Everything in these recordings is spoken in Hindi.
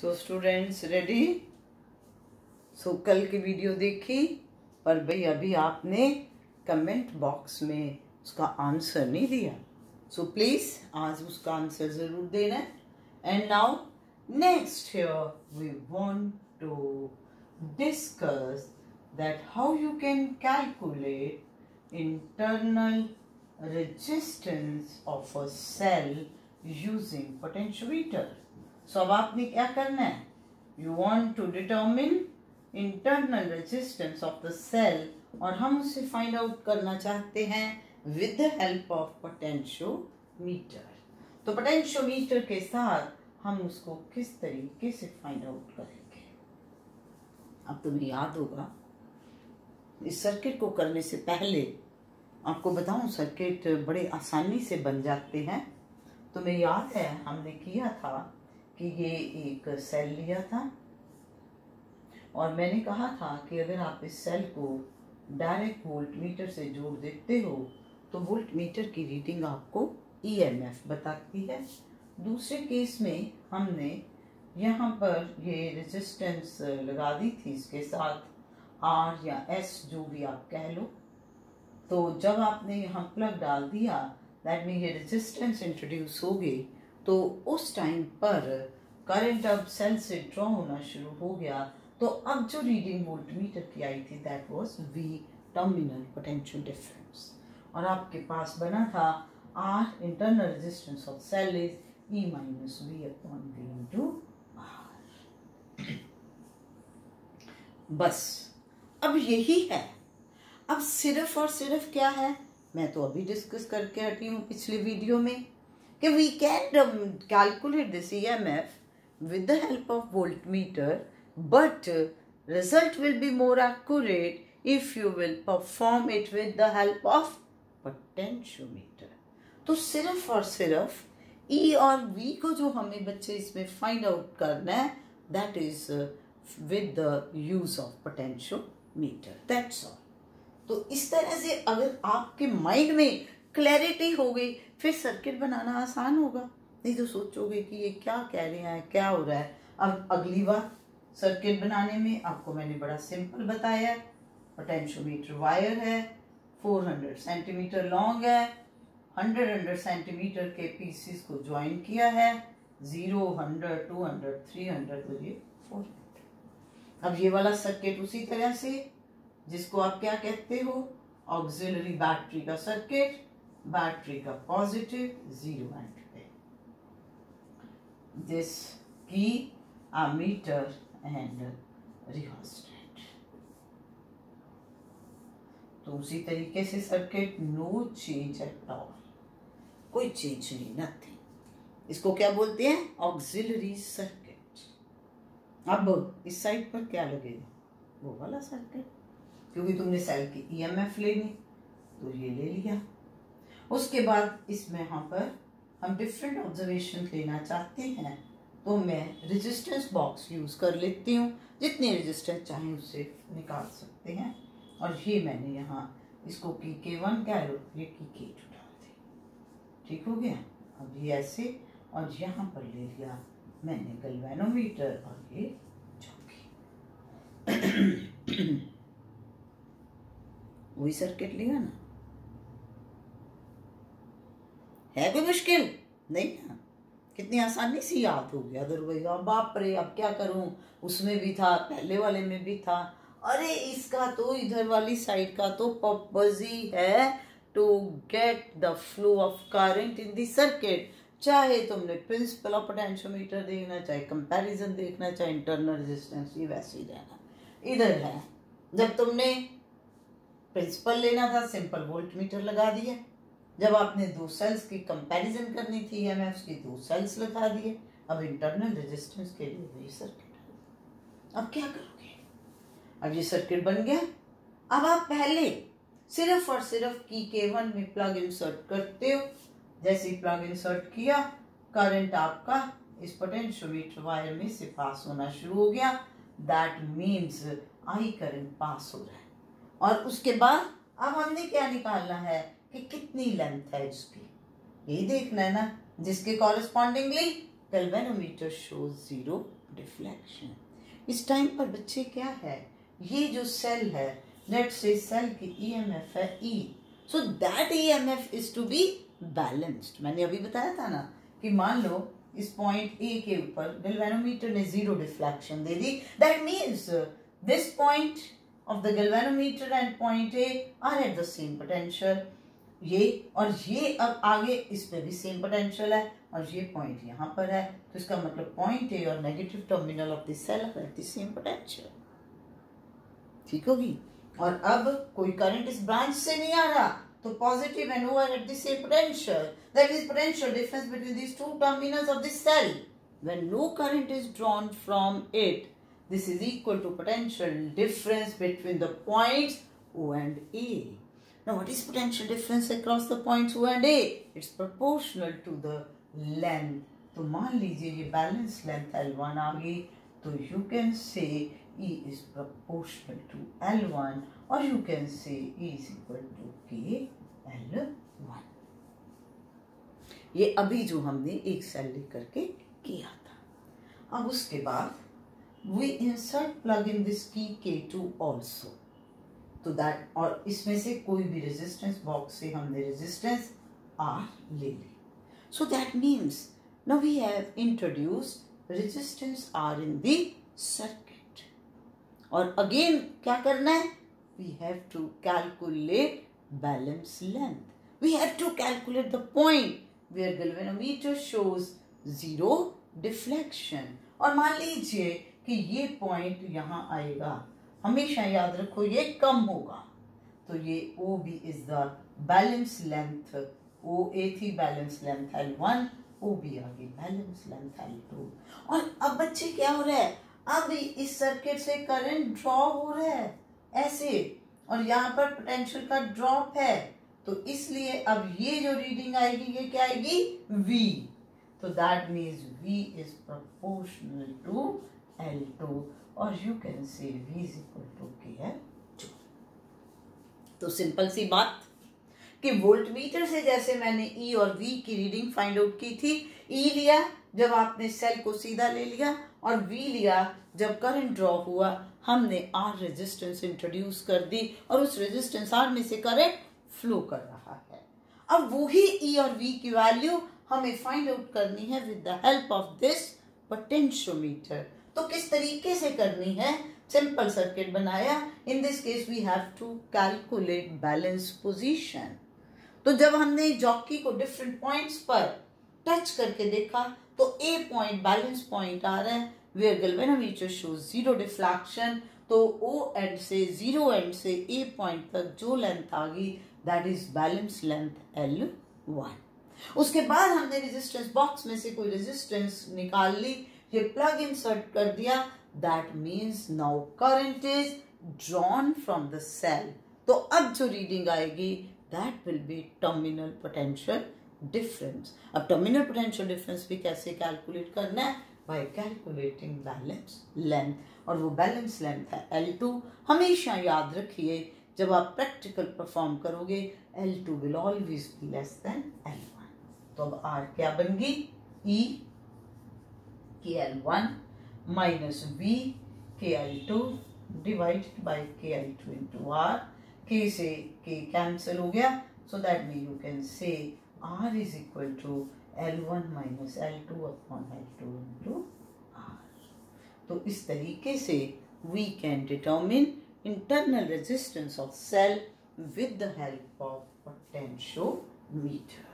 So students ready. सो कल की वीडियो देखी, पर भाई अभी आपने कमेंट बॉक्स में उसका आंसर नहीं दिया। सो प्लीज आज उसका आंसर जरूर देना। And now next here we want to discuss that how you can calculate internal resistance of a cell using potentiometer. So अब आपने क्या करना है? You want to determine internal resistance of the cell और हम उसे find out करना चाहते हैं with the help of potentiometer. तो potentiometer के साथ हम उसको किस तरीके से find out करेंगे? अब तुम्हें याद होगा, इस सर्किट को करने से पहले आपको बताऊं, सर्किट बड़े आसानी से बन जाते हैं। तुम्हें याद है हमने किया था कि ये एक सेल लिया था और मैंने कहा था कि अगर आप इस सेल को डायरेक्ट वोल्टमीटर से जोड़ देते हो तो वोल्टमीटर की रीडिंग आपको ईएमएफ बताती है। दूसरे केस में हमने यहाँ पर ये रेजिस्टेंस लगा दी थी, इसके साथ आर या एस जो भी आप कह लो। तो जब आपने यहाँ प्लग डाल दिया, दैट मीन ये रेजिस्टेंस इंट्रोड्यूस हो गई, तो उस टाइम पर करंट अब सेल से ड्रॉ होना शुरू हो गया। तो अब जो रीडिंग वोल्टमीटर की आई थी that was V terminal potential difference, और आपके पास बना था R internal resistance of cell is E minus V upon V into R. बस अब यही है। अब सिर्फ और सिर्फ क्या है, मैं तो अभी डिस्कस करके हटी हूँ पिछले वीडियो में कि we can calculate this EMF with the help of voltmeter, but result will be more accurate if you will perform it with the help of potentiometer. तो सिर्फ और सिर्फ ई और वी को जो हमें बच्चे इसमें फाइंड आउट करना है, that is with the use of potentiometer, that's all. तो इस तरह से अगर आपके माइंड में क्लैरिटी हो गई, फिर सर्किट बनाना आसान होगा। नहीं तो सोचोगे कि ये क्या कह रहे हैं, क्या हो रहा है। अब अगली बार सर्किट बनाने में आपको मैंने बड़ा सिंपल बताया। पोटेंशियोमीटर वायर है, 400 सेंटीमीटर लॉन्ग है, 100 सेंटीमीटर के पीसीस को ज्वाइन किया है, 0, 100, 200, 300 तो ये 400। अब ये वाला सर्किट उसी तरह से, जिसको आप क्या कहते हो, ऑक्सिलरी बैटरी का सर्किट, बैटरी का पॉजिटिव 0 एंड पे, this key ammeter and rheostat. तो उसी तरीके से circuit, no change at all, कोई चेंज नहीं, नथिंग। इसको क्या बोलते हैं, ऑक्सिलरी सर्किट। अब इस साइड पर क्या लगेगा, वो वाला सर्किट, क्योंकि तुमने सेल की ईएमएफ लेनी तो ये ले लिया। उसके बाद इसमें यहाँ पर हम डिफरेंट ऑब्जर्वेशन लेना चाहते हैं, तो मैं रेजिस्टेंस बॉक्स यूज कर लेती हूँ। जितनी रेजिस्टेंस चाहे उससे निकाल सकते हैं। और ये मैंने यहाँ इसको की K1 कह लो, ये की K2 डाल दी, ठीक हो गया। अब ये ऐसे, और यहाँ पर ले लिया मैंने गैल्वेनोमीटर और ये चौकी। वही सर्किट लिया ना, है कोई मुश्किल नहीं ना, कितनी आसानी से याद हो गया। अदरवाइज बाप रे अब क्या करूं, उसमें भी था, पहले वाले में भी था। अरे इसका तो इधर वाली साइड का तो पर्पस ही है to get the flow of current in the circuit. चाहे तुमने प्रिंसिपल ऑफ पोटेंशियोमीटर देखना, चाहे कंपैरिजन देखना, चाहे इंटरनल रेजिस्टेंस, ये वैसे ही रहना। इधर है, जब तुमने प्रिंसिपल लेना था सिंपल वोल्टमीटर लगा दिया, जब आपने दो सेल्स की कंपैरिजन करनी थी ईएमएफ की, दो सेल्स लगा दिए। अब इंटरनल रेजिस्टेंस के लिए वही सर्किट। अब क्या करोगे, अब ये सर्किट बन गया। अब आप पहले सिर्फ और सिर्फ की K1 में प्लग इंसर्ट करते हो। जैसे ही प्लग इंसर्ट किया, करंट आपका इस पोटेंशियोमीटर वायर में से पास होना शुरू हो गया, that means I current pass हो रहा है। और उसके बाद अब हमने क्या निकालना है कि कितनी लेंथ है इसकी, यही देखना है ना, जिसके कॉरेस्पॉन्डिंगली गैल्वेनोमीटर शोज 0 डिफ्लेक्शन। इस टाइम पर बच्चे क्या है, ये जो सेल है, लेट्स से सेल की ईएमएफ है E, so that EMF is to be balanced. मैंने अभी बताया था ना कि मान लो इस पॉइंट ए के ऊपर गैल्वेनोमीटर ने zero deflection they the, that means this point of the galvanometer and point A R at the same potential. ये और ये अब आगे इस पे भी सेम पोटेंशियल है और ये पॉइंट यहाँ पर है, तो इसका मतलब पॉइंट ए और negative terminal of the cell are at the same potential. ठीक होगी। और अब कोई करंट इस ब्रांच से नहीं आ रहा, तो positive end O are at the same potential, that is potential difference between these two terminals of the cell. When no current is drawn from it, this is equal to potential difference between the points O and A. Now what is potential difference across the points O and A? It's proportional to the length. तो मान लीजिए ये बैलेंस लेंथ L1 आ गई, तो you can say E is proportional to L1 और you can say E is equal to K L1। ये अभी जो हमने एक सेल लेकर के किया था। अब उसके बाद we insert plug in this key K2 also, तो दैट, और इसमें से कोई भी रेजिस्टेंस बॉक्स से हमने रेजिस्टेंस R ले ली, so that means now we have introduced resistance R in the circuit. और अगेन क्या करना है, we have to calculate balance length, we have to calculate the point where galvanometer shows zero deflection. और मान लीजिए कि ये पॉइंट यहाँ आएगा, हमेशा याद रखो ये कम होगा, तो ये O B is the balance length, O A थी balance length L1, O B आ गई बैलेंस लेंथ L2। और अब बच्चे क्या हो रहा है, अब इस सर्किट से करंट ड्रॉ हो रहा है ऐसे, और यहाँ पर पोटेंशियल का ड्रॉप है, तो इसलिए अब ये जो रीडिंग आएगी ये क्या आएगी, V, तो that means V is proportional to L2 और you can say V is equal to KL2। तो सिंपल सी बात कि वोल्टमीटर से जैसे मैंने E और V की रीडिंग फाइंड आउट की थी, E लिया जब आपने सेल को सीधा ले लिया और V लिया जब करंट ड्रॉ हुआ, हमने R रेजिस्टेंस इंट्रोड्यूस कर दी और उस रेजिस्टेंस R में से करंट फ्लो कर रहा है। अब वही E और V की वैल्यू हमें फाइंड आउट करनी है with the help of this potentiometer. तो किस तरीके से करनी है, सिंपल सर्किट बनाया, in this case we have to calculate balance position. तो जब हमने जॉकी को डिफरेंट पॉइंट्स पर टच करके देखा, तो ए पॉइंट बैलेंस पॉइंट आ रहा है where galvanometer shows zero deflection, तो ओ एंड से जीरो एंड से ए पॉइंट तक जो लेंथ आ गई that is balance length L1। उसके बाद हमने रेजिस्टेंस बॉक्स में से कोई रेजिस्टेंस निकाल ली, ये प्लग इंसर्ट कर दिया, that means now current is drawn from the cell. तो अब जो रीडिंग आएगी that will be terminal potential difference. अब टर्मिनल पोटेंशियल डिफरेंस भी कैसे कैलकुलेट करना है, बाय कैलकुलेटिंग बैलेंस लेंथ, और वो बैलेंस लेंथ है L2। हमेशा याद रखिए जब आप प्रैक्टिकल परफॉर्म करोगे L2 will always be less than L1। तो अब R क्या बन गई, E KL1 minus V KL2 divided by KL2 into R। K से K कैंसिल हो गया, so that mean you can say R is equal to L1 minus L2 upon L2 into R। तो इस तरीके से we can determine internal resistance of cell with the help of potentiometer।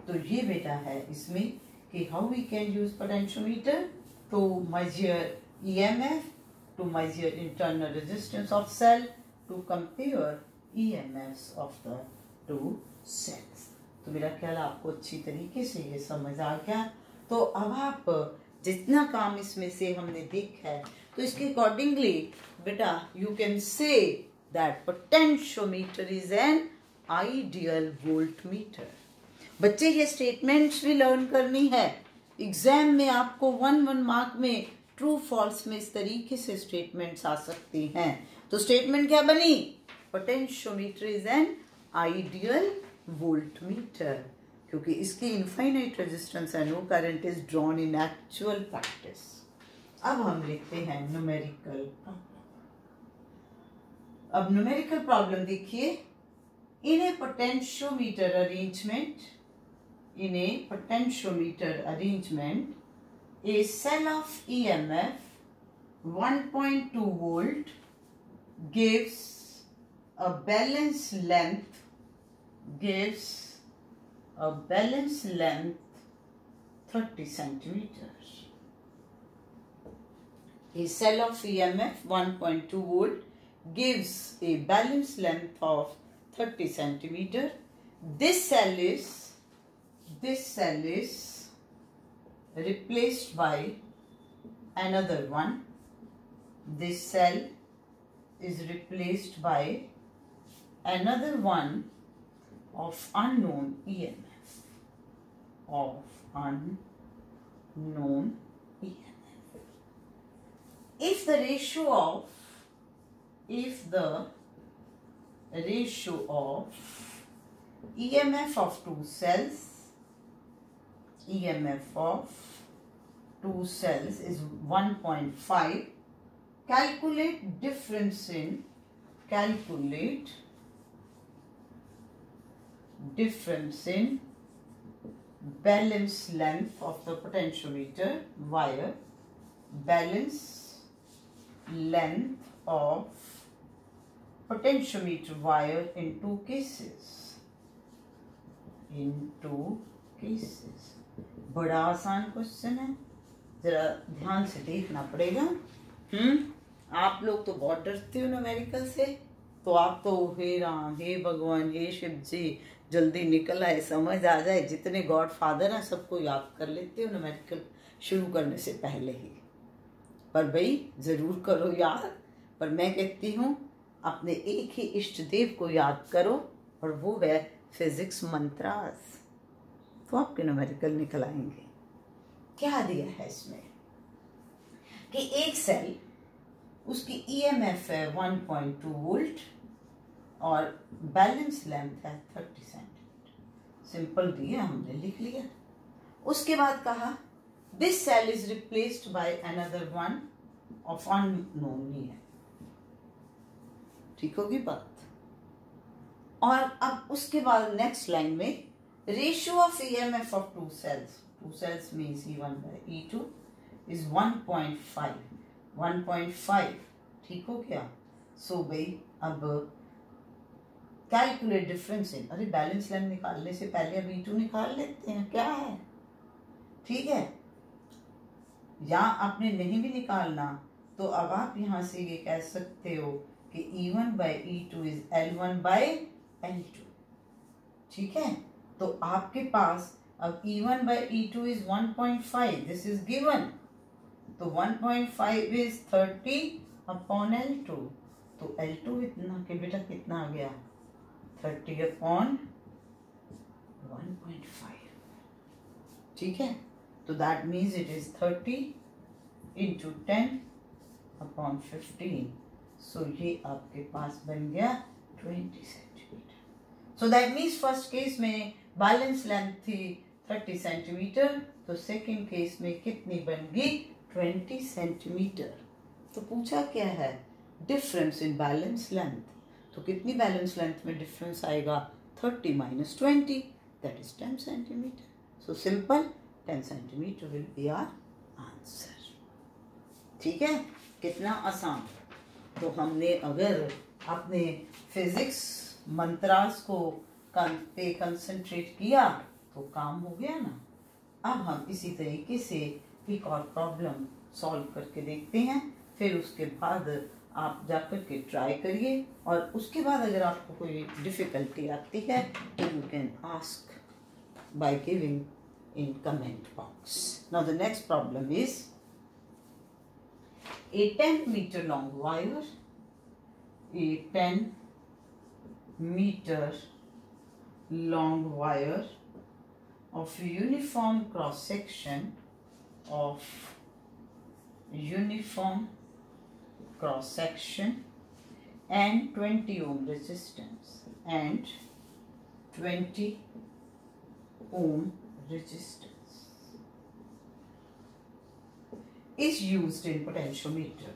तो ये बेटा है इसमें कि how we can use potentiometer to measure EMF, to measure internal resistance of cell, to compare EMFs of the two cells। तो मेरा ख्याल आपको अच्छी तरीके से ये समझ आ गया। तो अब आप जितना काम इसमें से हमने देखा है, तो इसके अकॉर्डिंगली बेटा you can say that potentiometer is an ideal voltmeter. बच्चे ये स्टेटमेंट्स भी लर्न करनी है, एग्जाम में आपको 1 मार्क में ट्रू फॉल्स में इस तरीके से स्टेटमेंट्स आ सकती हैं। तो स्टेटमेंट क्या बनी, potentiometer is an ideal voltmeter, क्योंकि इसकी इनफाइनाइट रेजिस्टेंस है, no current is drawn in actual practice. अब हम लिखते हैं न्यूमेरिकल प्रॉब्लम। अब न्यूमेरिकल प्रॉब्लम देखिए। In a potentiometer arrangement a cell of EMF 1.2 volt gives a balance length 30 centimeters. A cell of EMF 1.2 volt gives a balance length of 30 centimeter. This cell is replaced by another one. This cell is replaced by another one of unknown EMF. If the ratio of EMF of two cells is 1.5, calculate difference in balance length of the potentiometer wire. Balance length of potentiometer wire in two cases. बड़ा आसान क्वेश्चन है, जरा ध्यान से देखना पड़ेगा। आप लोग तो बहुत डरते हो न्यूमेरिकल से, तो आप तो हे राम, हे भगवान, हे शिव जी, जल्दी निकल आए, समझ आ जाए। जितने गॉड फादर हैं सबको याद कर लेते हो न्यूमेरिकल शुरू करने से पहले ही। पर भाई जरूर करो याद। पर मैं कहती हूँ अपने एक ही इष्ट देव को याद करो, और वो है फिजिक्स मंत्रास, तो आपके न्यूमेरिकल निकल आएंगे। क्या दिया है इसमें कि एक सेल, उसकी ईएमएफ है 1.2 वोल्ट और बैलेंस लेंथ है 30 सेंटीमीटर। सिंपल दिया, हमने लिख लिया। उसके बाद कहा this cell is replaced by another one of unknown EMF. ठीक होगी बात। और अब उसके बाद नेक्स्ट लाइन में ratio of EMF of two cells means E1 by E2 is 1.5। ठीक हो क्या? सो भाई अब कैलकुलेट डिफरेंस इन, अरे बैलेंस लेंथ निकालने से पहले अब E2 निकाल लेते हैं, क्या है? ठीक है, या आपने नहीं भी निकालना तो अब आप यहां से ये कह सकते हो कि E1 by E2 is L1 by L2। ठीक है, तो आपके पास अब E1 by E2 is 1.5, this is given, तो 1.5 is 30 upon L2, तो L2 इतना के बेटा कितना आ गया? 30 upon 1.5। ठीक है, तो that means it is 30 into 10 upon 15, so ये आपके पास बन गया 20 centimetre. So that means first case में बैलेंस लेंथ थी 30 सेंटीमीटर, तो सेकंड केस में कितनी बन गई? 20 सेंटीमीटर। तो पूछा क्या है? Difference in balance length. तो कितनी बैलेंस लेंथ में डिफरेंस आएगा? 30 minus 20, that is 10 centimetre. So simple 10 centimetre will be our answer. ठीक है, कितना आसान। तो हमने अगर अपने फिजिक्स मंत्रास को पे कंसंट्रेट किया तो काम हो गया ना। अब हम इसी तरीके से एक और प्रॉब्लम सॉल्व करके देखते हैं, फिर उसके बाद आप जाकर के ट्राई करिए, और उसके बाद अगर आपको कोई डिफिकल्टी आती है तो you can ask by giving in comment box. Now the next problem is a 10 meter long wire, a 10 meter long wire of uniform cross section and 20 ohm resistance is used in potentiometer.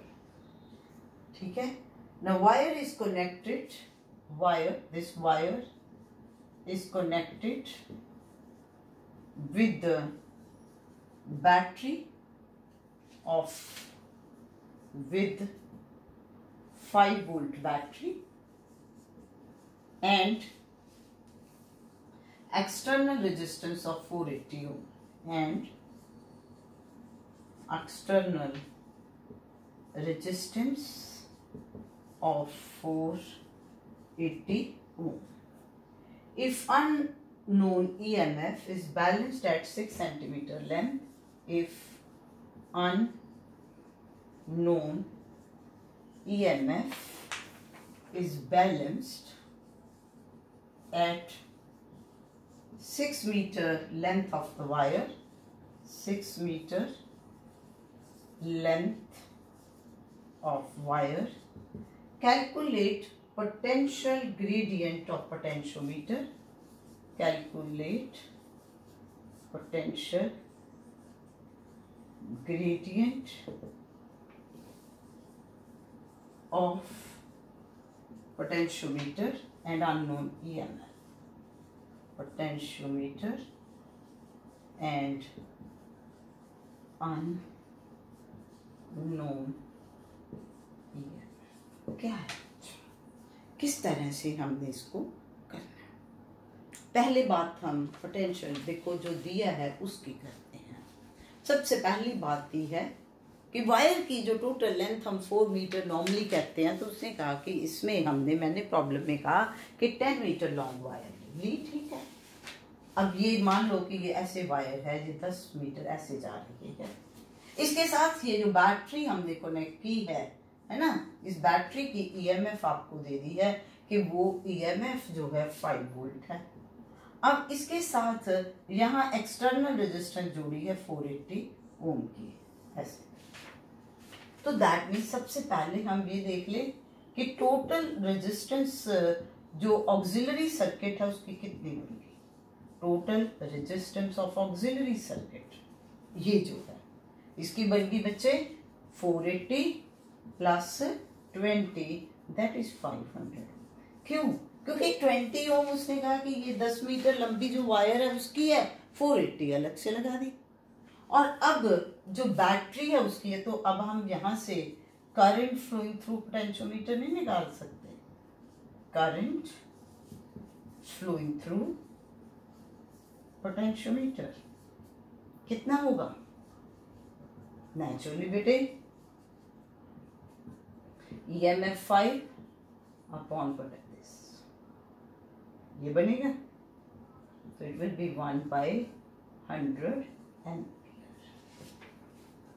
ठीक है. Now wire is connected. This wire is connected with the battery with 5 volt battery and external resistance of 480 ohm and external resistance of 480 ohm. If unknown EMF is balanced at 6 centimeter length, if unknown EMF is balanced at 6 meter length of the wire, 6 meter length of wire, calculate potential gradient of potentiometer, calculate potential gradient of potentiometer and unknown EMF. Potentiometer and unknown EMF क्या है, किस तरह से हमने इसको करना है. पहले बात हम पोटेंशियल देखो जो दिया है उसकी करते हैं. सबसे पहली बात दी है कि वायर की जो टोटल लेंथ हम 4 मीटर नॉर्मली कहते हैं, तो उसने कहा कि इसमें मैंने प्रॉब्लम में कहा कि 10 मीटर लॉन्ग वायर ली. ठीक है. अब ये मान लो कि ये ऐसे वायर है, ये 10 मीटर ऐसे जा रही है. इसके साथ ये जो बैटरी हमने कनेक्ट की है ना, इस बैटरी की ईएमएफ आपको दे दी है कि वो ईएमएफ जो है 5 वोल्ट है. अब इसके साथ यहाँ एक्सटर्नल रेजिस्टेंस जोड़ी है 480 ओम की ऐसे. तो दैट मीन्स सबसे पहले हम ये देख ले कि टोटल रेजिस्टेंस जो ऑक्सिलरी सर्किट है उसकी कितनी होगी. Total resistance of auxiliary circuit ये जो है इसकी बनेगी बच्चे 480 प्लस 20 दैट इज 500. क्यों? क्योंकि 20 ओम उसने कहा कि ये 10 मीटर लंबी जो वायर है उसकी है, 480 अलग से लगा दी. और अब जो बैटरी है उसकी है, तो अब हम यहां से करंट फ्लोइंग थ्रू पोटेंशियोमीटर नहीं निकाल सकते. करंट फ्लोइंग थ्रू पोटेंशियोमीटर कितना होगा नेचुरली बेटे, EMF 5 अपॉन दिस ये बनेगा, तो इट विल बी 1/100 एम्पियर.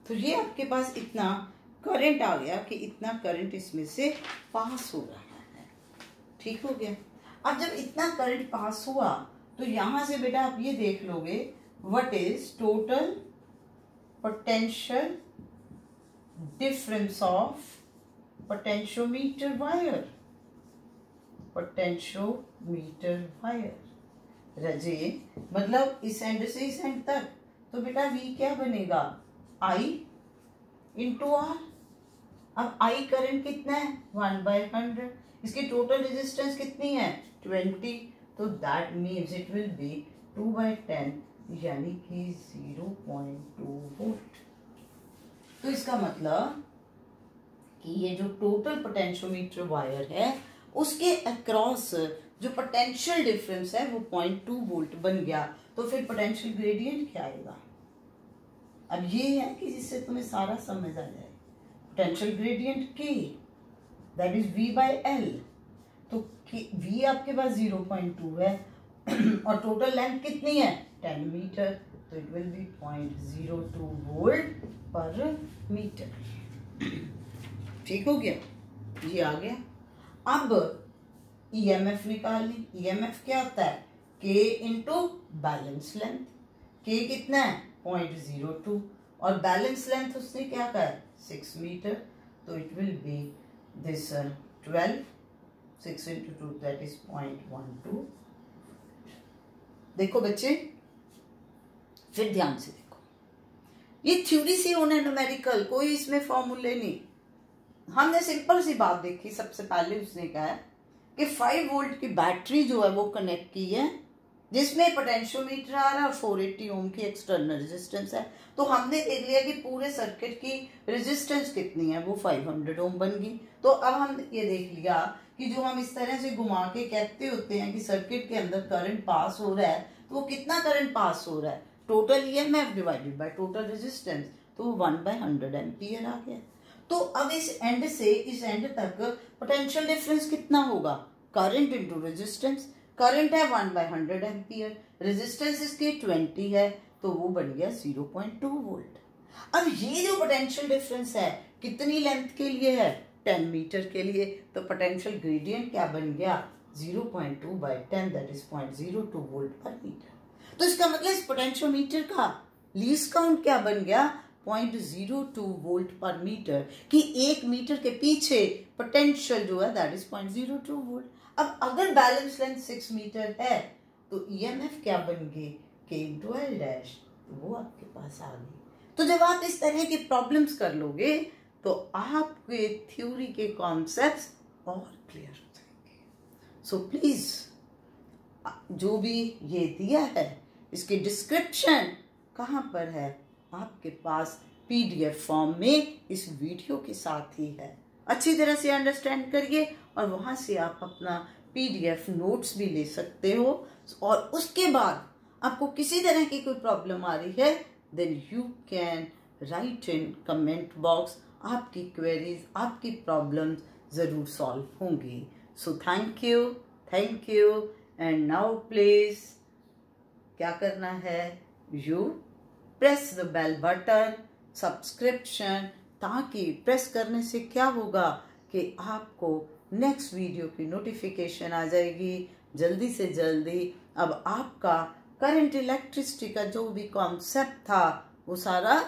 तो ये आपके पास इतना करंट आ गया कि इतना करंट इसमें से पास हो रहा है. ठीक हो गया. अब जब इतना करंट पास हुआ तो यहां से बेटा आप ये देख लोगे what is total potential difference of potentiometer wire. Potentiometer wire रजे मतलब इस एंड से इस एंड तक, तो बेटा V क्या बनेगा I इंटू R. अब I करंट कितना है 1/100. इसकी टोटल रेजिस्टेंस कितनी है 20, तो that means it will be 2/10 यानी कि 0.2 वोल्ट. तो इसका मतलब कि ये जो टोटल पोटेंशियोमीटर वायर है उसके अक्रॉस जो पोटेंशियल डिफरेंस है वो 0.2 वोल्ट बन गया. तो फिर पोटेंशियल ग्रेडियंट क्या आएगा. अब ये है कि जिससे तुम्हें सारा समझ आ जाए. Potential gradient K that is V/L. तो V आपके पास 0.2 है और टोटल लेंथ कितनी है 10 मीटर, तो इट विल बी 0.02 वोल्ट पर मीटर. ठीक हो गया, ये आ गया. अब EMF निकालनी. EMF क्या होता है K into balance length. K कितना है 0.02 और बैलेंस लेंथ उसने क्या कहा 6 मीटर, तो it will be this 12 6 into 2 that is 0.12. देखो बच्चे फिर ध्यान से देखो. ये थ्योरी से होना है न्यूमेरिकल, कोई इसमें फॉर्मूले नहीं। हमने सिंपल सी बात देखी, सबसे पहले उसने कहा कि 5 वोल्ट की बैटरी जो है वो कनेक्ट की है, जिसमें पोटेंशियोमीटर आ रहा है और 480 ओम की एक्सटर्नल रेजिस्टेंस है। तो हमने देख लिया कि पूरे सर्किट की रेजिस्टेंस कितनी है, वो 500 ओम बन गई। तो अब हम ये देख लिया कि जो हम इस तरह से घुमा के कहते होते हैं कि सर्किट के अंदर करंट पास हो रहा है, तो वो कितना करंट पास हो रहा है, total EMF divided by total resistance, तो 1/100 एम्पियर आ गया। तो अब इस एंड से इस एंड तक पोटेंशियल डिफरेंस कितना होगा, करंट इनटू रेजिस्टेंस। करंट है 1/100 एम्पियर, रेजिस्टेंस इसकी 20 है, तो वो बन गया 0.2 वोल्ट। अब ये जो पोटेंशियल डिफरेंस है कितनी लेंथ के लिए है, 10 मीटर के लिए, तो पोटेंशियल ग्रेडियंट क्या बन गया, 0.2/10 दैट इज 0.02 वोल्ट पर मीटर। तो इसका मतलब इस पोटेंशियोमीटर का लीस्ट काउंट क्या बन गया, 0.02 वोल्ट पर मीटर, कि 1 मीटर के पीछे पोटेंशियल जो है दैट इज 0.02 वोल्ट। अब अगर बैलेंस लेंथ 6 मीटर है तो ईएमएफ क्या बन गई, K × L डैश, तो वो आपके पास आ गई। तो जब आप इस तरह की प्रॉब्लम्स कर लोगे तो आपके थ्योरी के कॉन्सेप्ट्स और क्लियर हो जाएंगे। सो प्लीज जो भी ये दिया है इसकी डिस्क्रिप्शन कहाँ पर है, आपके पास पीडीएफ फॉर्म में इस वीडियो के साथ ही है। अच्छी तरह से अंडरस्टैंड करिए और वहां से आप अपना पीडीएफ नोट्स भी ले सकते हो। और उसके बाद आपको किसी तरह की कोई प्रॉब्लम आ रही है, then you can write in comment box. आपकी क्वेरीज, आपकी प्रॉब्लम्स जरूर सॉल्व होंगी। So thank you and now please क्या करना है, you press the bell button subscription, ताकि प्रेस करने से क्या होगा कि आपको नेक्स्ट वीडियो की नोटिफिकेशन आ जाएगी जल्दी से जल्दी। अब आपका करंट इलेक्ट्रिसिटी का जो भी कॉन्सेप्ट था वो सारा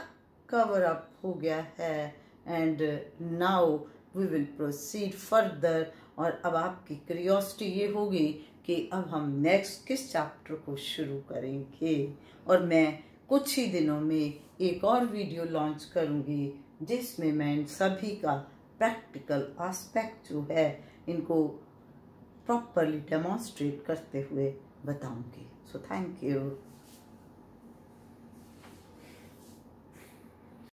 कवर अप हो गया है। And now we will proceed further. और अब आपकी क्यूरियोसिटी ये होगी कि अब हम नेक्स्ट किस चैप्टर को शुरू करेंगे, और मैं कुछ ही दिनों में एक और वीडियो लॉन्च करूंगी जिसमें मैं इन सभी का प्रैक्टिकल एस्पेक्ट जो है इनको प्रॉपरली डेमोन्स्ट्रेट करते हुए बताऊंगी। सो थैंक यू।